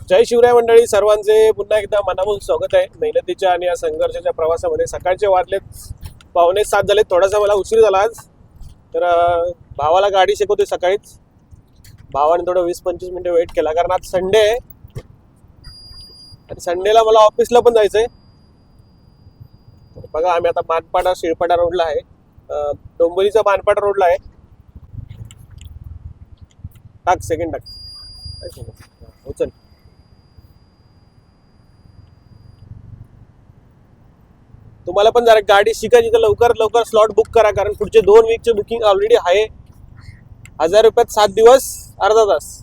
जय शिवराय मंडळी, सर्वांचे पुन्हा एकदा मनापासून स्वागत आहे मेहनतीच्या आणि या संघर्षाच्या प्रवासामध्ये. सकाळचे वाजलेत 6:45 झाले. थोडासा मला उशीर झाला आज. तर भावाला गाडी शिकवते सकाळीच. भावाने थोडं 20-25 मिनिटं वेट केला कारण आज संडे आहे आणि संडेला मला ऑफिसला पण जायचंय. बघा आम्ही आता मानपाडा शिळपाडा रोडला आहे, डोंबिवलीचा मानपाडा रोडला आहे. टाक सेकंड टाक उचल. तुम्हाला पण जरा गाडी शिकायची तर लवकरात लवकर स्लॉट बुक करा, कारण पुढचे 2 वीकचे बुकिंग ऑलरेडी आहे. 1000 रुपयात 7 दिवस अर्धा तास.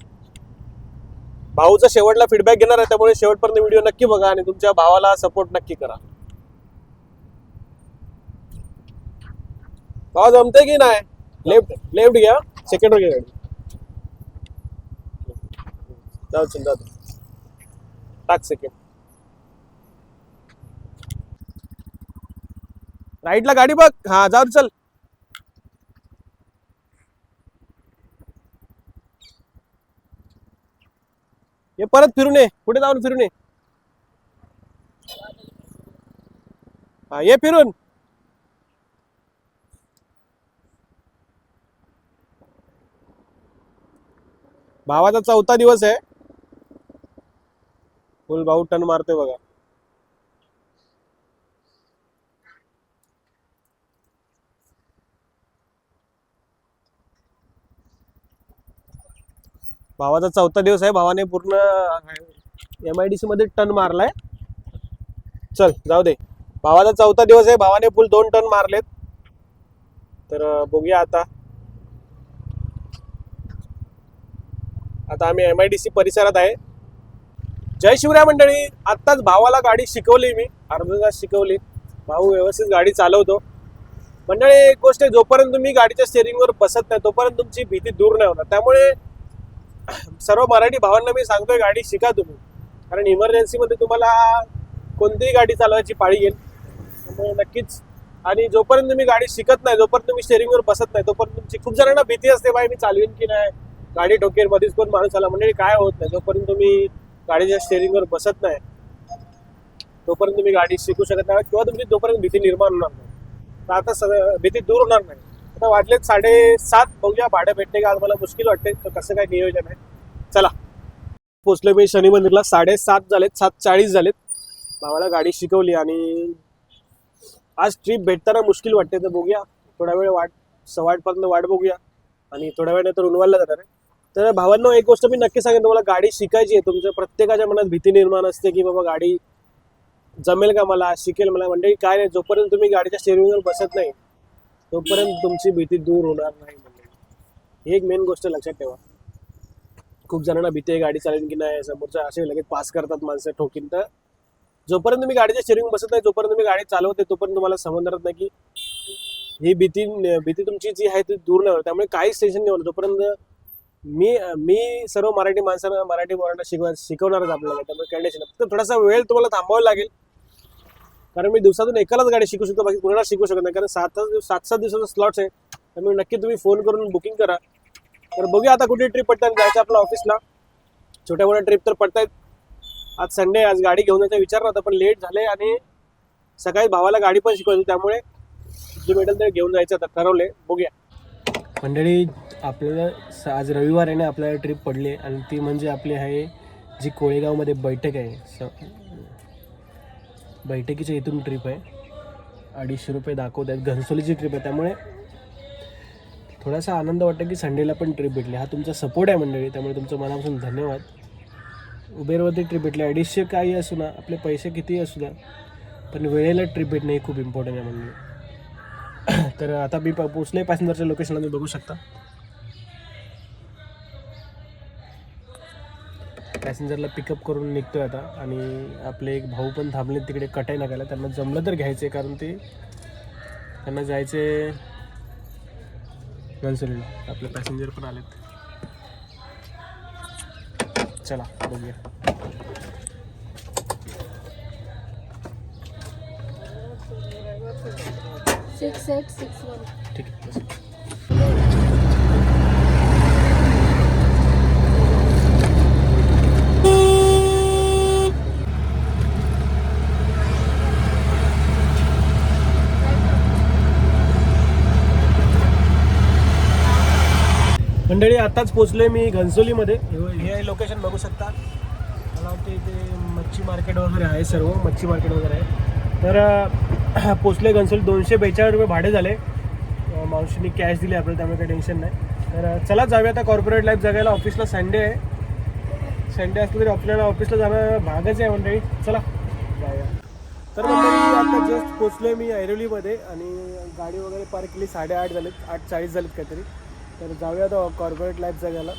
भाऊचा शेवटला फीडबॅक घेणार आहे, त्यामुळे शेवटपर्यंत व्हिडिओ नक्की बघा आणि तुमच्या भावाला सपोर्ट नक्की करा. भाव जमते की नाही? लेफ्ट घ्या, सेकंडवर घ्या गाडी. जाऊ टाक सेकंड. राईटला गाडी बघ. हा जाऊ चल. ये परत फिरून ये, पुढे जाऊन फिरून ये. हा ये फिरून. भावाचा 4था दिवस आहे. फुल भाऊ टन मारतोय बघा. भावाचा 4था दिवस आहे. भावाने पूर्ण MIDC मध्ये टन मारलाय. चल जाऊ दे. भावाचा 4था दिवस आहे. भावाने फुल 2 टन मारलेत. तर बघूया आता आम्ही MIDC परिसरात आहे. जय शिवराय मंडळी. आत्ताच भावाला गाडी शिकवली मी, अर्धा तास शिकवली. भाऊ व्यवस्थित गाडी चालवतो. मंडळी एक गोष्ट आहे, जोपर्यंत तुम्ही गाडीच्या स्टेअरिंगवर बसत नाही तोपर्यंत तुमची भीती दूर नाही होणार. त्यामुळे सर्व मराठी भावांना मी सांगतोय गाडी शिका तुम्ही, कारण इमर्जन्सीमध्ये तुम्हाला कोणतीही गाडी चालवायची पाळी येईल. त्यामुळे नक्कीच. आणि जोपर्यंत तुम्ही गाडी शिकत नाही, जोपर्यंत तुम्ही स्टेअरिंगवर बसत नाही तोपर्यंत तुमची खूप जणांना भीती असते, बाई मी चालवीन की नाही, गाडी ठोकेल, मध्येच कोण माणूस आला. म्हणजे काय होत नाही, जोपर्यंत तुम्ही गाडीच्या स्टेअरिंगवर बसत नाही तोपर्यंत तुम्ही गाडी शिकू शकत नाही किंवा तुमची तोपर्यंत भीती निर्माण होणार नाही. तर आता भीती दूर होणार नाही. आता वाटलेत 7:30. बघूया भाडं भेटते का. आज मला मुश्किल वाटते, तर कसं काय नियोजन आहे. चला पोचलो मी शनी मंदिरला. 7:30 झालेत, 7:40 झालेत. भावाला गाडी शिकवली आणि आज ट्रिप भेटताना मुश्किल वाटते. तर बघूया थोडा वेळ 8:15 वाट बघूया आणि थोड्या वेळानंतर उन्हाळ्याला जाणार आहे. तर भावांनो एक गोष्ट मी नक्की सांगेन, तुम्हाला गाडी शिकायची आहे. तुमच्या प्रत्येकाच्या मनात भीती निर्माण असते की बाबा गाडी जमेल का मला, शिकेल मला. म्हणजे काय नाही, जोपर्यंत तुम्ही गाडीच्या स्टेअरिंगवर बसत नाही तोपर्यंत तुमची भीती दूर होणार नाही. म्हणजे एक मेन गोष्ट लक्षात ठेवा. खूप जणांना भीती आहे गाडी चालवेन की नाही, समोरच्या असे लगेच पास करतात माणसं, ठोकीन. तर जोपर्यंत तुम्ही गाडीच्या स्टेअरिंग बसत नाही तोपर्यंत तुम्ही गाडी चालवते तोपर्यंत तुम्हाला समजणार नाही की ही भीती तुमची जी आहे ती दूर नाही होणार. त्यामुळे काहीच टेन्शन नाही होणार. जोपर्यंत मी सर्व मराठी माणसांना, मराठी पोरांना शिकवणारच आपल्याला. त्यामुळे काही टेन्शन नाही. फक्त थोडासा वेळ तुम्हाला थांबावा लागेल, कारण मी दिवसातून एकालाच गाडी शिकू शकतो, बाकी कुणाला शिकू शकत नाही. कारण 7-7 दिवसाचा स्लॉट्स आहे. त्यामुळे नक्की तुम्ही फोन करून बुकिंग करा. तर बघूया आता कुठे ट्रिप पडतात. जायचं आपल्या ऑफिसला. छोट्या मोठ्या ट्रिप तर पडतायत. आज संडे, आज गाडी घेऊन जायचा विचार होता पण लेट झाले आणि सकाळी भावाला गाडी पण शिकवायची, त्यामुळे जे भेटेल ते घेऊन जायचं आता ठरवले. बघूया मंडळी. आपल्याला आज रविवार आहे ना, आपल्याला ट्रिप पडली आणि ती म्हणजे आपली आहे जी कोळेगावमध्ये बैठक आहे. बैठकीच्या इथून ट्रिप आहे. 250 रुपये दाखवत आहेत. घनसोलीची ट्रिप आहे, त्यामुळे थोडासा आनंद वाटतं की संडेला पण ट्रिप भेटली. हा तुमचा सपोर्ट आहे मंडळी, त्यामुळे तुमचं मनापासून धन्यवाद. उबेरवरती ट्रिप भेटली. 250 काही असू ना, आपले पैसे कितीही असू द्या, पण वेळेला ट्रिप भेटणे हे खूप इम्पॉर्टंट आहे मंडळी. तर आता मी पोचले पॅसेंजरच्या लोकेशनला, तुम्ही बघू शकता. पॅसेंजरला पिकअप करून निघतोय आता. आणि आपले एक भाऊ पण थांबले तिकडे कटाई नाक्याला. त्यांना जमलं तर घ्यायचे, कारण त्यांना जायचे घनसोलीला. आपले पॅसेंजर पण आलेत. चला बघूया. 6861. ठीक आहे. मंडळी आताच पोचलोय मी घनसोलीमध्ये. हे लोकेशन बघू शकता. मला वाटतं इथे मच्छी मार्केट वगैरे आहे, सर्व मच्छी मार्केट वगैरे आहे. तर पोचले घनसोली. 242 रुपये भाडे झाले. मावशीने कॅश दिली आपल्याला, त्यामुळे काही टेन्शन नाही. तर चला जाऊया आता कॉर्पोरेट लाईफ जगायला. ऑफिसला संडे आहे. संडे असलं तरी आपल्याला ऑफिसला जाणं भागच आहे मंडळी. चला जाऊया. तर मंडळी आता जस्ट पोचलोय मी ऐरोलीमध्ये आणि गाडी वगैरे पार्क केली. 8:30 झालेत, 8:40 झालेत काहीतरी. तर जाऊया आता कॉर्पोरेट लाईफ जगायला.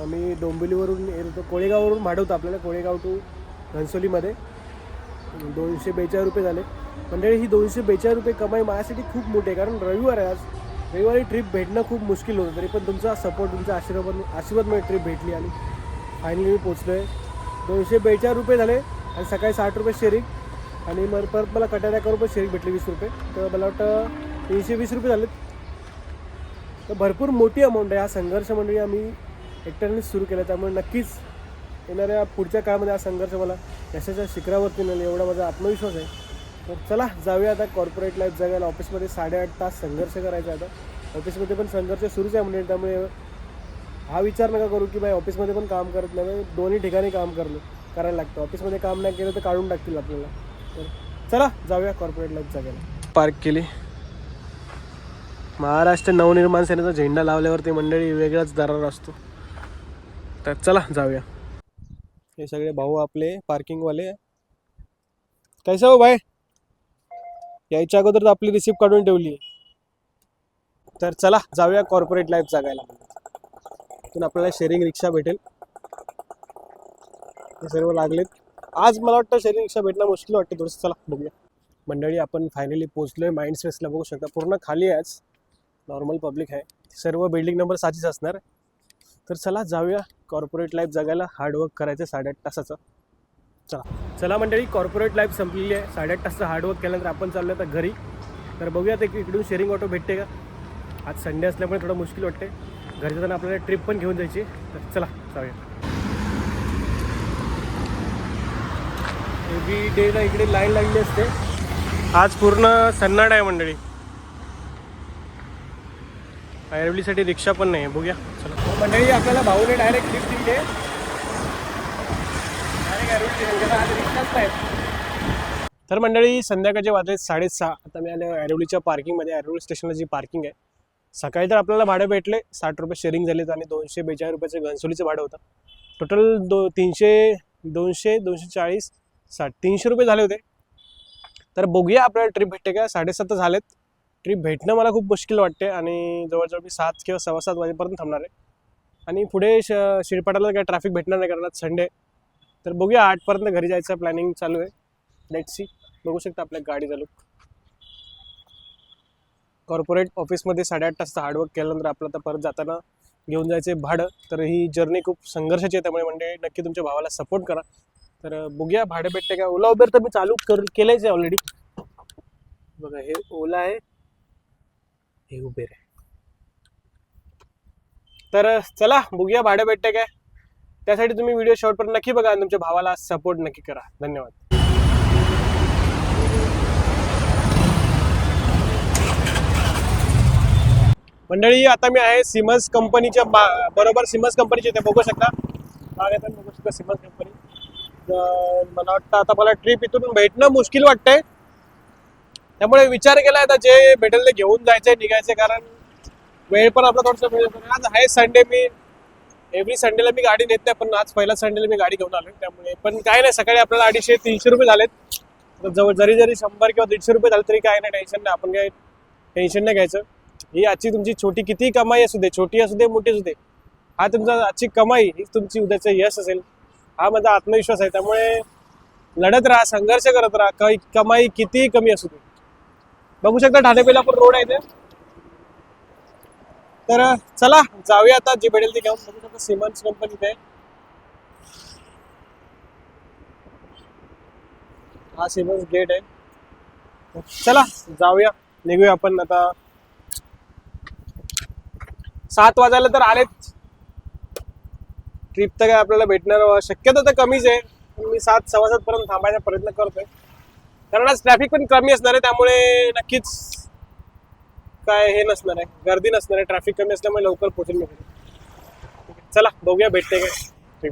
मी डोंबिवलीवरून येत होतो, कोळेगाववरून भाडं होतं आपल्याला, कोळेगाव टू घनसोलीमध्ये. 242 रुपये झाले. मंडळी ही 242 रुपये कमाई माझ्यासाठी खूप मोठी आहे, कारण रविवार आहे आज. रविवारी ट्रिप भेटणं खूप मुश्किल होतं, तरी पण तुमचा सपोर्ट, तुमचा आशीर्वादमुळे ट्रिप भेटली आणि फायनली मी पोचलो आहे. 242 रुपये झाले आणि सकाळी 60 रुपये शेअरिंग आणि मग परत मला कटाऱ्या करून पण शेअरिंग भेटली 20 रुपये. तर मला वाटतं 320 रुपये झालेत. तर भरपूर मोठी अमाऊंट आहे. हा संघर्ष मंडळी आम्ही एकट्यानेच सुरू केला, त्यामुळे नक्कीच येणाऱ्या पुढच्या काळामध्ये हा संघर्ष मला यशाच्या शिखरावरती नेलं, एवढा माझा आत्मविश्वास आहे. तर चला जाऊया आता कॉर्पोरेट लाईफ जगायला. ऑफिसमध्ये 8.5 तास संघर्ष करायचा आता. ऑफिसमध्ये पण संघर्ष सुरूच आहे म्हणजे, त्यामुळे हा विचार नका करू की बाई ऑफिसमध्ये पण काम करत नाही. दोन्ही ठिकाणी काम करायला लागतं. ऑफिसमध्ये काम नाही केलं तर काढून टाकतील आपल्याला. तर चला जाऊया कॉर्पोरेट लाईफ जगायला. पार्क केली. महाराष्ट्र नवनिर्माण सेनेचा झेंडा लावल्यावरती मंडळी वेगळाच दरार असतो. तर चला जाऊया. हे सगळे भाऊ आपले पार्किंगवाले. कैसा हो भाई? यायच्या अगोदर आपली रिसिप्ट काढून ठेवली. तर चला जाऊया कॉर्पोरेट लाईफ जगायला. तिथून आपल्याला शेअरिंग रिक्षा भेटेल. हे सर्व लागलेत. आज मला वाटतं शेअरिंग रिक्षा भेटणं मुश्किल वाटतं थोडंसं. चला बघूया. मंडळी आपण फायनली पोहोचलोय माइंड स्पेसला. बघू शकता पूर्ण खाली आहे. आज नॉर्मल पब्लिक आहे. सर्व बिल्डिंग नंबर 7च असणार. तर चला जाऊया कॉर्पोरेट लाईफ जगायला. हार्डवर्क करायचं 8.5 तासाचं. चला मंडळी, कॉर्पोरेट लाईफ संपलेली आहे. 8.5 तासाचं हार्डवर्क केल्यानंतर आपण चाललो आता घरी. तर बघूया ते इकडून शेअरिंग ऑटो भेटते का. आज संडे असल्यामुळे थोडं मुश्किल वाटते. घरी जाताना आपल्याला ट्रिप पण घेऊन जायची. तर चला जाऊया. एव्हरी डेला इकडे लाईन लागली असते. आज पूर्ण सन्नाट आहे मंडळी. ऐरोलीसाठी रिक्षा पण नाही आहे. बघूया चला. मंडळी आपल्याला भाऊने डायरेक्ट ट्रिप दिली आहे. तर मंडळी संध्याकाळचे वाजले 6:30. आता मी आले ऐरोलीच्या पार्किंगमध्ये. ऐरोली स्टेशनला जी पार्किंग आहे, सकाळी तर आपल्याला भाडे भेटले 60 रुपये शेअरिंग झालेत आणि 242 रुपयाचं घनसोलीचं भाडं होतं. टोटल 240, 60, 300 रुपये झाले होते. तर बघूया आपल्याला ट्रिप भेटते का. 7:30 झालेत. ट्रिप भेटणं मला खूप मुश्किल वाटते आणि जवळजवळ मी 7 किंवा 7:15 वाजेपर्यंत थांबणार आहे. आणि पुढे शिरपाटाला काही ट्रॅफिक भेटणार नाही, कारण आज संडे. तर बघूया 8 पर्यंत घरी जायचं प्लॅनिंग चालू आहे. Let's see. बघू शकता आपल्या गाडी चालू. कॉर्पोरेट ऑफिसमध्ये 8.5 तासचं हार्डवर्क केल्यानंतर आपलं आता परत जाताना घेऊन जायचे भाडं. तर ही जर्नी खूप संघर्षाची आहे, त्यामुळे म्हणजे नक्की तुमच्या भावाला सपोर्ट करा. तर बघूया भाडं भेटते का. ओला उबेर तर मी चालू केलंच आहे ऑलरेडी. बघा हे ओला आहे, हे उबेर आहे. तर चला बघूया भाडं भेटते काय. त्यासाठी तुम्ही व्हिडिओ शेवटपर्यंत नक्की बघा आणि तुमच्या भावाला सपोर्ट नक्की करा. धन्यवाद. मंडळी आता मी आहे सिमन्स कंपनीच्या बरोबर. सिमन्स कंपनीचे ते बघू शकता. बघू शकता सिमन्स कंपनी. मला वाटतं आता मला ट्रिप इथून भेटणं मुश्किल वाटतंय, त्यामुळे विचार केला आता जे भेटेल ते घेऊन जायचंय, निघायचंय. कारण वेळ पण आपला थोडंसं वेळ. आज आहे संडे. मी एव्हरी संडेला मी गाडी नेत नाही, पण आज पहिला संडेला मी गाडी घेऊन आलोय. त्यामुळे पण काय नाही, सकाळी आपल्याला 250-300 रुपये झालेत. जवळ जरी 100 किंवा 150 रुपये झाले तरी काय नाही, टेन्शन नाही. आपण काय टेन्शन नाही घ्यायचं. ही आजची तुमची छोटी किती कमाई असू दे, छोटी असू दे मोठी असू दे, हा तुमचा आजची कमाई ही तुमची उद्याचं यश असेल, हा माझा आत्मविश्वास आहे. त्यामुळे लढत राहा, संघर्ष करत राहा. काही कमाई कितीही कमी असू दे. बघू शकता ठाणेपेलापूर रोड आहे ते. तर चला जाऊया आता, जे भेटेल ते घेऊन. बघू शकता सिमन्स कंपनीत आहे. हा सिमन्स गेट आहे. चला जाऊया, निघूया आपण आता. 7 वाजायला तर आलेत. ट्रिप तर काय आपल्याला भेटणार शक्यता तर कमीच आहे, पण मी 7-7:15 पर्यंत थांबायचा प्रयत्न करतोय. कारण आज ट्रॅफिक पण कमी असणार आहे, त्यामुळे नक्कीच काय हे नसणार आहे, गर्दी नसणार आहे. ट्रॅफिक कमी असल्यामुळे लवकर पोहोचेल मी. चला बघूया भेटते काय. ठीक.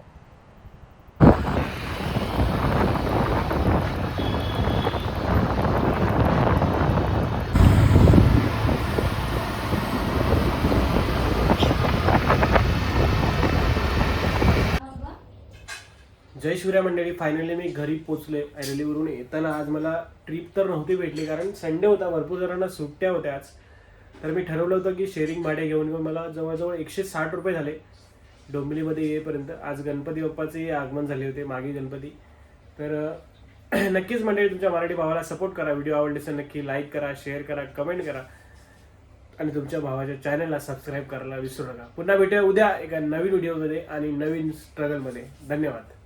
जय शिवराय मंडळी, फायनली मी घरी पोचले. ऐरोलीवरून येताना आज मला ट्रिप तर नव्हती भेटली कारण संडे होता, भरपूर जणांना सुट्ट्या होत्या आज. तर मी ठरवलं होतं की शेअरिंग भाडे घेऊन मला जवळजवळ 160 रुपये झाले डोंबिवलीमध्ये येईपर्यंत. आज गणपती बाप्पाचे आगमन झाले होते, मागे गणपती. तर नक्कीच मंडळी तुमच्या मराठी भावाला सपोर्ट करा. व्हिडिओ आवडले तर नक्की लाईक करा, शेअर करा, कमेंट करा आणि तुमच्या भावाच्या चॅनलला सबस्क्राईब करायला विसरू नका. पुन्हा भेटूया उद्या एका नवीन व्हिडिओमध्ये आणि नवीन स्ट्रगलमध्ये. धन्यवाद.